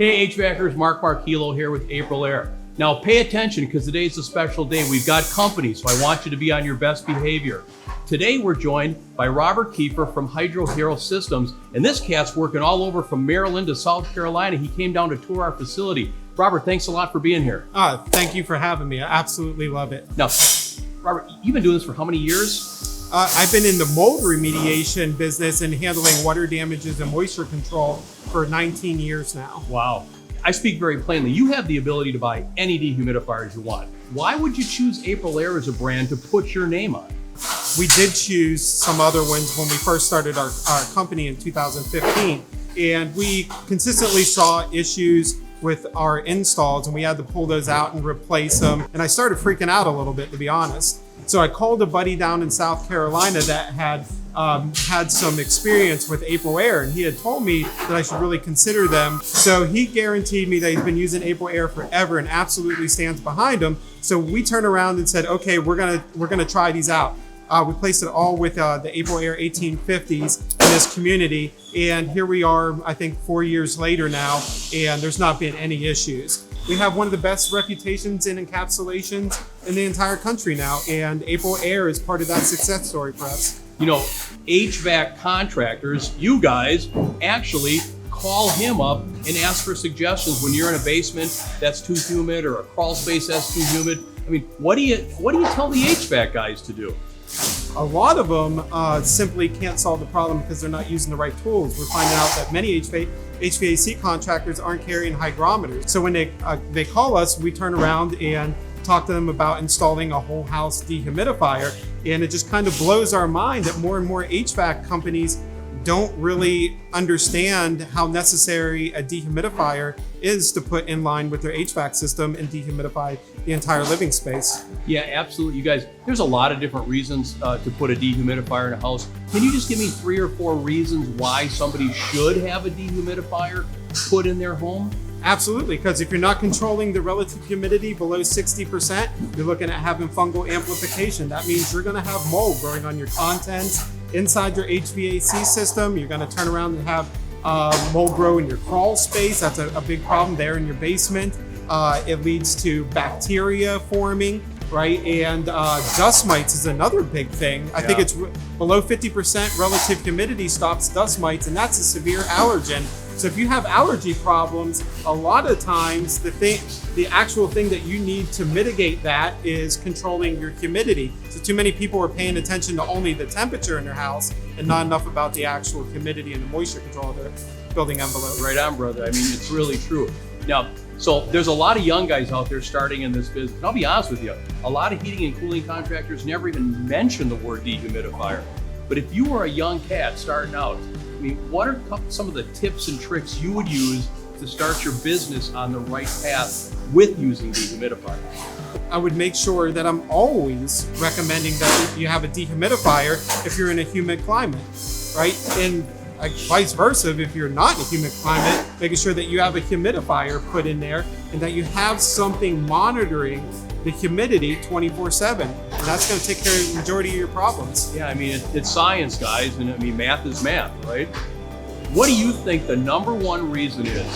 Hey HVACers, Marc Marchillo here with AprilAire. Now pay attention because today's a special day. We've got company, so I want you to be on your best behavior. Today we're joined by Robert Keefer from Hydrohero Systems, and this cat's working all over from Maryland to South Carolina. He came down to tour our facility. Robert, thanks a lot for being here. Thank you for having me. I absolutely love it. Now, Robert, you've been doing this for how many years? I've been in the mold remediation business and handling water damages and moisture control for 19 years now. Wow. I speak very plainly. You have the ability to buy any dehumidifiers you want. Why would you choose AprilAire as a brand to put your name on? We did choose some other ones when we first started our company in 2015, and we consistently saw issues with our installs, and we had to pull those out and replace them. And I started freaking out a little bit, to be honest. So I called a buddy down in South Carolina that had had some experience with AprilAire, and he had told me that I should really consider them. So he guaranteed me that he's been using AprilAire forever and absolutely stands behind them. So we turned around and said, okay, we're gonna try these out. We placed it all with the AprilAire 1850s in this community, and here we are, I think 4 years later now, and there's not been any issues. We have one of the best reputations in encapsulations in the entire country now, and AprilAire is part of that success story for us. You know, HVAC contractors, you guys actually call him up and ask for suggestions when you're in a basement that's too humid or a crawl space that's too humid. I mean, what do you tell the HVAC guys to do? A lot of them simply can't solve the problem because they're not using the right tools. We're finding out that many HVAC contractors aren't carrying hygrometers. So when they call us, we turn around and talk to them about installing a whole house dehumidifier. And it just kind of blows our mind that more and more HVAC companies don't really understand how necessary a dehumidifier is to put in line with their HVAC system and dehumidify the entire living space. Yeah, absolutely. You guys, there's a lot of different reasons to put a dehumidifier in a house. Can you just give me 3 or 4 reasons why somebody should have a dehumidifier put in their home? Absolutely, because if you're not controlling the relative humidity below 60%, you're looking at having fungal amplification. That means you're gonna have mold growing on your contents inside your HVAC system. You're gonna turn around and have mold grow in your crawl space. That's a big problem there in your basement. It leads to bacteria forming, right? And dust mites is another big thing. I think it's below 50% relative humidity stops dust mites, and that's a severe allergen. So if you have allergy problems, a lot of times the actual thing that you need to mitigate that is controlling your humidity. So too many people are paying attention to only the temperature in their house and not enough about the actual humidity and the moisture control of their building envelope. Right on, brother. I mean, it's really true. Now, so there's a lot of young guys out there starting in this business. And I'll be honest with you, a lot of heating and cooling contractors never even mention the word dehumidifier. But if you were a young cat starting out, I mean, what are some of the tips and tricks you would use to start your business on the right path with using dehumidifiers? I would make sure that I'm always recommending that you have a dehumidifier if you're in a humid climate, right? And vice versa, if you're not in a humid climate, making sure that you have a humidifier put in there and that you have something monitoring the humidity 24/7. And that's gonna take care of the majority of your problems. Yeah, I mean, it's science, guys, and I mean, math is math, right? What do you think the #1 reason is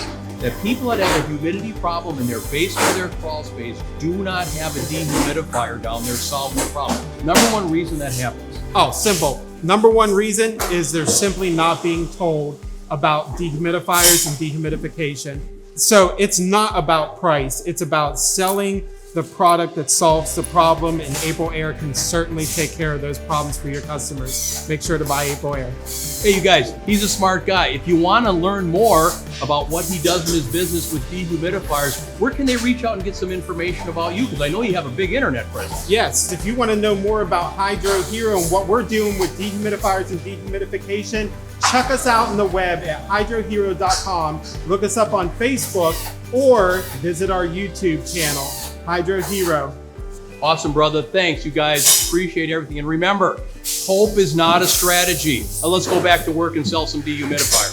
that people that have a humidity problem in their basement or their crawl space do not have a dehumidifier down there solving the problem? #1 reason that happens. Oh, simple. #1 reason is they're simply not being told about dehumidifiers and dehumidification. So it's not about price, it's about selling the product that solves the problem, and AprilAire can certainly take care of those problems for your customers. Make sure to buy AprilAire. Hey, you guys, he's a smart guy. If you want to learn more about what he does in his business with dehumidifiers, where can they reach out and get some information about you? Because I know you have a big internet presence. Yes, if you want to know more about Hydrohero and what we're doing with dehumidifiers and dehumidification, check us out on the web at hydrohero.com. Look us up on Facebook or visit our YouTube channel, Hydrohero. Awesome, brother. Thanks, you guys. Appreciate everything. And remember, hope is not a strategy. Now let's go back to work and sell some dehumidifiers.